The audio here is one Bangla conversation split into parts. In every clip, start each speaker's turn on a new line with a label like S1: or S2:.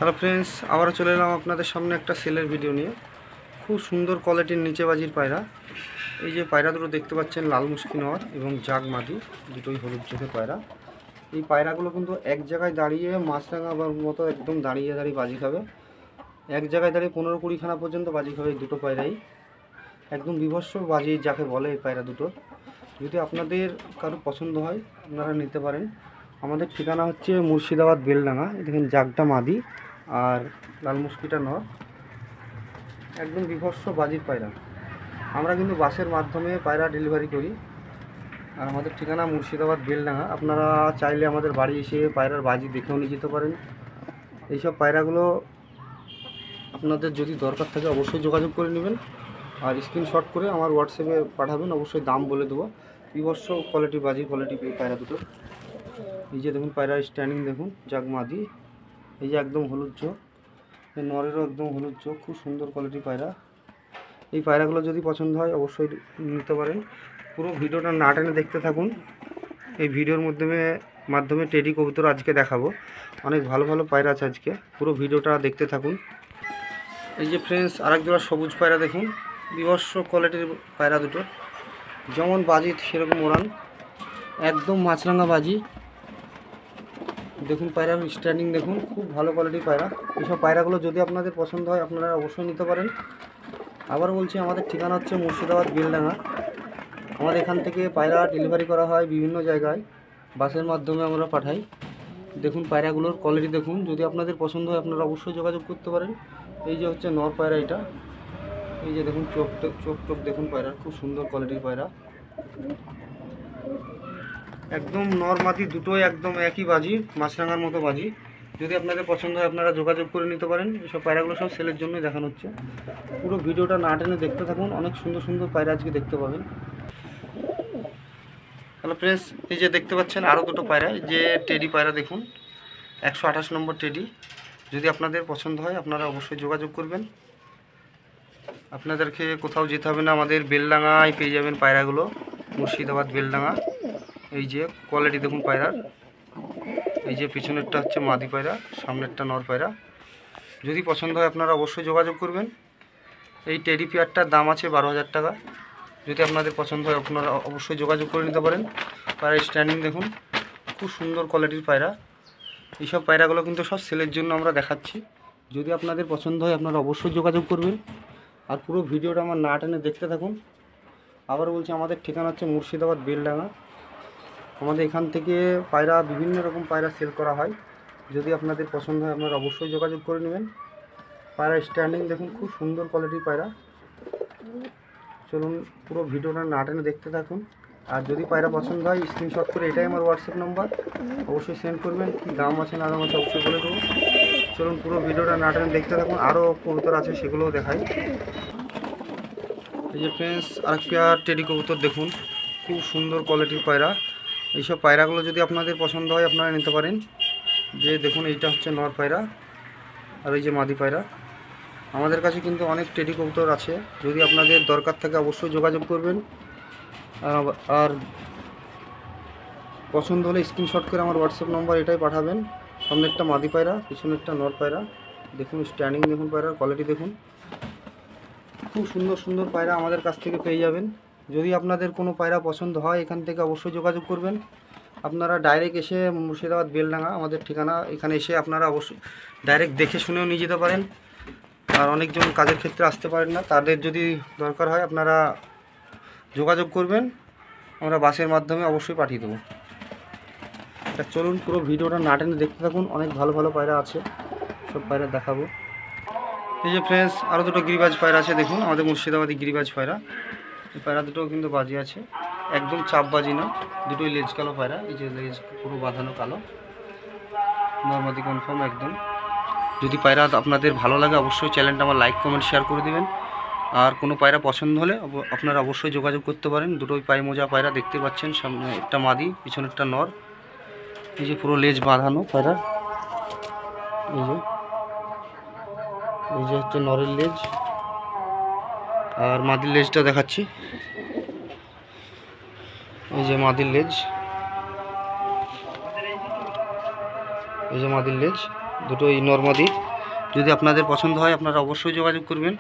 S1: হ্যালো ফ্রেন্ডস, আবারও চলে এলাম আপনাদের সামনে একটা সেলের ভিডিও নিয়ে। খুব সুন্দর কোয়ালিটির নিচে বাজির পায়রা। এই যে পায়রা দুটো দেখতে পাচ্ছেন, লাল মুশকি নর এবং জাগ মাদি, দুটোই হলুদ চোখের পায়রা। এই পায়রাগুলো কিন্তু এক জায়গায় দাঁড়িয়ে মাছরাঙা মতো একদম দাঁড়িয়ে দাঁড়িয়ে বাজি খাবে। এক জায়গায় দাঁড়িয়ে 15-20 খানা পর্যন্ত বাজি খাবে এই দুটো পায়রাই। একদম বিভৎস বাজি যাকে বলে এই পায়রা দুটো। যদি আপনাদের কারো পছন্দ হয় আপনারা নিতে পারেন। আমাদের ঠিকানা হচ্ছে মুর্শিদাবাদ বেলডাঙ্গা। দেখেন জাগটা মাদি আর লাল মুশকিটা নর, একদম বিভৎস বাজির পায়রা। আমরা কিন্তু বাসের মাধ্যমে পায়রা ডেলিভারি করি। আর আমাদের ঠিকানা মুর্শিদাবাদ বেলডাঙ্গা। আপনারা চাইলে আমাদের বাড়ি এসে পায়রার বাজি দেখেও নিয়ে যেতে পারেন। এইসব পায়রাগুলো আপনাদের যদি দরকার থাকে অবশ্যই যোগাযোগ করে নেবেন, আর স্ক্রিনশট করে আমার হোয়াটসঅ্যাপে পাঠাবেন। অবশ্যই দাম বলে দেবো। বিভৎস কোয়ালিটি বাজির কোয়ালিটি পায়রা দুটো। এই যে দেখুন পায়রার স্ট্যান্ডিং দেখুন, জাগ মাদি। এই যে একদম হলুদ চোখ, নরেরও একদম হলুদ চোখ, খুব সুন্দর কোয়ালিটির পায়রা। এই পায়রাগুলো যদি পছন্দ হয় অবশ্যই নিতে পারেন। পুরো ভিডিওটা না টেনে দেখতে থাকুন। এই ভিডিওর মাধ্যমে টেডি কবুতর আজকে দেখাবো। অনেক ভালো ভালো পায়রা আছে আজকে, পুরো ভিডিওটা দেখতে থাকুন। এই যে ফ্রেন্ডস, আরেক জোড়া সবুজ পায়রা দেখুন, বিভৎস কোয়ালিটির পায়রা দুটো। যেমন বাজি সেরকম ওড়ান, একদম মাছরাঙা বাজি। দেখুন পায়রার স্ট্যান্ডিং দেখুন, খুব ভালো কোয়ালিটির পায়রা। এইসব পায়রাগুলো যদি আপনাদের পছন্দ হয় আপনারা অবশ্যই নিতে পারেন। আবার বলছি, আমাদের ঠিকানা হচ্ছে মুর্শিদাবাদ বেলডাঙ্গা। আমাদের এখান থেকে পায়রা ডেলিভারি করা হয় বিভিন্ন জায়গায়, বাসের মাধ্যমে আমরা পাঠাই। দেখুন পায়রাগুলোর কোয়ালিটি দেখুন, যদি আপনাদের পছন্দ হয় আপনারা অবশ্যই যোগাযোগ করতে পারেন। এই যে হচ্ছে নর পায়রা এটা। এই যে দেখুন চোখ চোখ দেখুন পায়রার, খুব সুন্দর কোয়ালিটির পায়রা। একদম নর মাদি দুটোই একদম একই বাজি, মাছরাঙার মতো বাজি। যদি আপনাদের পছন্দ হয় আপনারা যোগাযোগ করে নিতে পারেন। এসব পায়রাগুলো সব সেলের জন্যই দেখানো হচ্ছে। পুরো ভিডিওটা না টেনে দেখতে থাকুন, অনেক সুন্দর সুন্দর পায়রা আজকে দেখতে পাবেন। হ্যালো ফ্রেন্ডস, এই যে দেখতে পাচ্ছেন আরও দুটো পায়রা। যে টেডি পায়রা দেখুন, 128 নম্বর টেডি। যদি আপনাদের পছন্দ হয় আপনারা অবশ্যই যোগাযোগ করবেন। আপনাদেরকে কোথাও যেতে হবে না, আমাদের বেলডাঙ্গায় পেয়ে যাবেন পায়রাগুলো, মুর্শিদাবাদ বেলডাঙ্গা। এই যে কোয়ালিটি দেখুন পায়রার। এই যে পিছনেরটা হচ্ছে মাদি পায়রা, সামনেরটা নর পায়রা। যদি পছন্দ হয় আপনারা অবশ্যই যোগাযোগ করবেন। এই টেডি পেয়ারটার দাম আছে 12,000 টাকা। যদি আপনাদের পছন্দ হয় আপনারা অবশ্যই যোগাযোগ করে নিতে পারেন। পায়রার স্ট্যান্ডিং দেখুন, খুব সুন্দর কোয়ালিটির পায়রা। এইসব পায়রাগুলো কিন্তু সব সেলের জন্য আমরা দেখাচ্ছি। যদি আপনাদের পছন্দ হয় আপনারা অবশ্যই যোগাযোগ করবেন। আর পুরো ভিডিওটা আমার না টেনে দেখতে থাকুন। আবার বলছি, আমাদের ঠিকানা হচ্ছে মুর্শিদাবাদ বেলডাঙ্গা। আমাদের এখান থেকে পায়রা বিভিন্ন রকম পায়রা সেল করা হয়। যদি আপনাদের পছন্দ হয় আপনারা অবশ্যই যোগাযোগ করে নেবেন। পায়রা স্ট্যান্ডিং দেখুন, খুব সুন্দর কোয়ালিটির পায়রা। চলুন পুরো ভিডিওটা না টেনে দেখতে থাকুন। আর যদি পায়রা পছন্দ হয় স্ক্রিনশট করে, এটাই আমার হোয়াটসঅ্যাপ নাম্বার, অবশ্যই সেন্ড করবেন। কী দাম আছে না দাম আছে অবশ্যই বলে দেবো। চলুন পুরো ভিডিওটা না টেনে দেখতে থাকুন। আরও কবুতর আছে সেগুলোও দেখাই। এই যে ফ্রেন্ডস, আরেক পেয়ার টেডি কবুতর দেখুন, খুব সুন্দর কোয়ালিটির পায়রা। এইসব পায়রাগুলো যদি আপনাদের পছন্দ হয় আপনারা নিতে পারেন। যে দেখুন এইটা হচ্ছে নর পায়রা আর এই যে মাদি পায়রা। আমাদের কাছে কিন্তু অনেক টেডি কবুতর আছে, যদি আপনাদের দরকার থাকে অবশ্যই যোগাযোগ করবেন। আর পছন্দ হলে স্ক্রিনশট করে আমার হোয়াটসঅ্যাপ নম্বর এটাই পাঠাবেন। সামনেরটা মাদি পায়রা, পিছনেরটা নর পায়রা। দেখুন স্ট্যান্ডিং দেখুন, পায়রার কোয়ালিটি দেখুন, খুব সুন্দর সুন্দর পায়রা আমাদের কাছ থেকে পেয়ে যাবেন। যদি আপনাদের কোনো পায়রা পছন্দ হয় এখান থেকে অবশ্যই যোগাযোগ করবেন। আপনারা ডাইরেক্ট এসে মুর্শিদাবাদ বেলডাঙ্গা আমাদের ঠিকানা, এখানে এসে আপনারা অবশ্যই ডাইরেক্ট দেখে শুনেও নিয়ে যেতে পারেন। আর অনেকজন কাজের ক্ষেত্রে আসতে পারেন না, তাদের যদি দরকার হয় আপনারা যোগাযোগ করবেন, আমরা বাসের মাধ্যমে অবশ্যই পাঠিয়ে দেবো। তা চলুন পুরো ভিডিওটা না টেনে দেখতে থাকুন, অনেক ভালো ভালো পায়রা আছে, সব পায়রা দেখাবো। এই যে ফ্রেন্ডস, আরও দুটো গিরিবাজ পায়রা আছে দেখুন, আমাদের মুর্শিদাবাদী গিরিবাজ পায়রা। এই পায়রা দুটোও কিন্তু বাজি আছে, একদম চাপ বাজি না, দুটোই লেজ কালো পায়রা। এই যে লেজ পুরো বাঁধানো কালো, নর্মাদি কনফার্ম একদম। যদি পায়রা আপনাদের ভালো লাগে অবশ্যই চ্যানেলটা আমার লাইক কমেন্ট শেয়ার করে দেবেন। আর কোনো পায়রা পছন্দ হলে আপনারা অবশ্যই যোগাযোগ করতে পারেন। দুটোই পায়ে মোজা পায়রা দেখতে পাচ্ছেন, সামনে একটা মাদি পিছনেরটা নর। এই যে পুরো লেজ বাঁধানো পায়রা। এই যে হচ্ছে নরের লেজ, আর মাদির লেজটা দেখাচ্ছি। এই যে মাদির লেজ, এই যে মাদির লেজ, দুটোই নর মাদি। যদি আপনাদের পছন্দ হয় আপনারা অবশ্যই যোগাযোগ করবেন।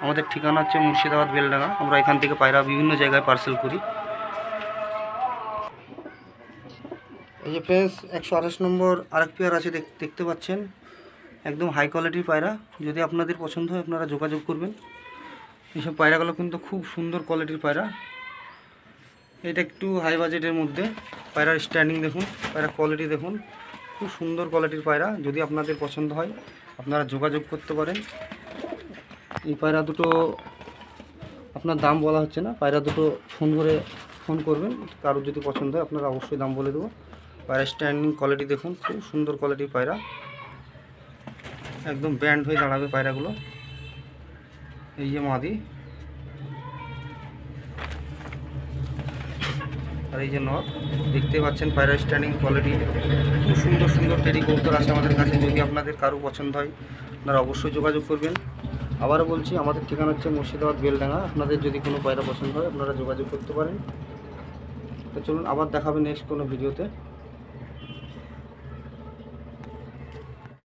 S1: আমাদের ঠিকানা হচ্ছে মুর্শিদাবাদ বেলডাঙ্গা। আমরা এখান থেকে পায়রা বিভিন্ন জায়গায় পার্সেল করি। এই যে ফ্রেন্ডস 128 নম্বর আরেক পেয়ার আছে, দেখতে পাচ্ছেন, একদম হাই কোয়ালিটির পায়রা। যদি আপনাদের পছন্দ হয় আপনারা যোগাযোগ করবেন। এইসব পায়রাগুলো কিন্তু খুব সুন্দর কোয়ালিটির পায়রা। এটা একটু হাই বাজেটের মধ্যে। পায়রার স্ট্যান্ডিং দেখুন, পায়রা কোয়ালিটি দেখুন, খুব সুন্দর কোয়ালিটির পায়রা। যদি আপনাদের পছন্দ হয় আপনারা যোগাযোগ করতে পারেন। এই পায়রা দুটো আপনার দাম বলা হচ্ছে না, পায়রা দুটো ফোন করবেন, কারোর যদি পছন্দ হয় আপনারা অবশ্যই দাম বলে দেবো। পায়রা স্ট্যান্ডিং কোয়ালিটি দেখুন, খুব সুন্দর কোয়ালিটির পায়রা, একদম ব্যান্ড হয়ে দাঁড়াবে পায়রাগুলো। এই যে মাদি আর এই যে নর, দেখতে পাচ্ছেন পায়রা স্ট্যান্ডিং কোয়ালিটি। খুব সুন্দর সুন্দর টেডি কবুতর আছে আমাদের কাছে। যদি আপনাদের কারো পছন্দ হয় আপনারা অবশ্যই যোগাযোগ করবেন। আবারও বলছি, আমাদের ঠিকানা হচ্ছে মুর্শিদাবাদ বেলডাঙ্গা। আপনাদের যদি কোনো পায়রা পছন্দ হয় আপনারা যোগাযোগ করতে পারেন। তো চলুন আবার দেখাবেন নেক্সট কোনো ভিডিওতে।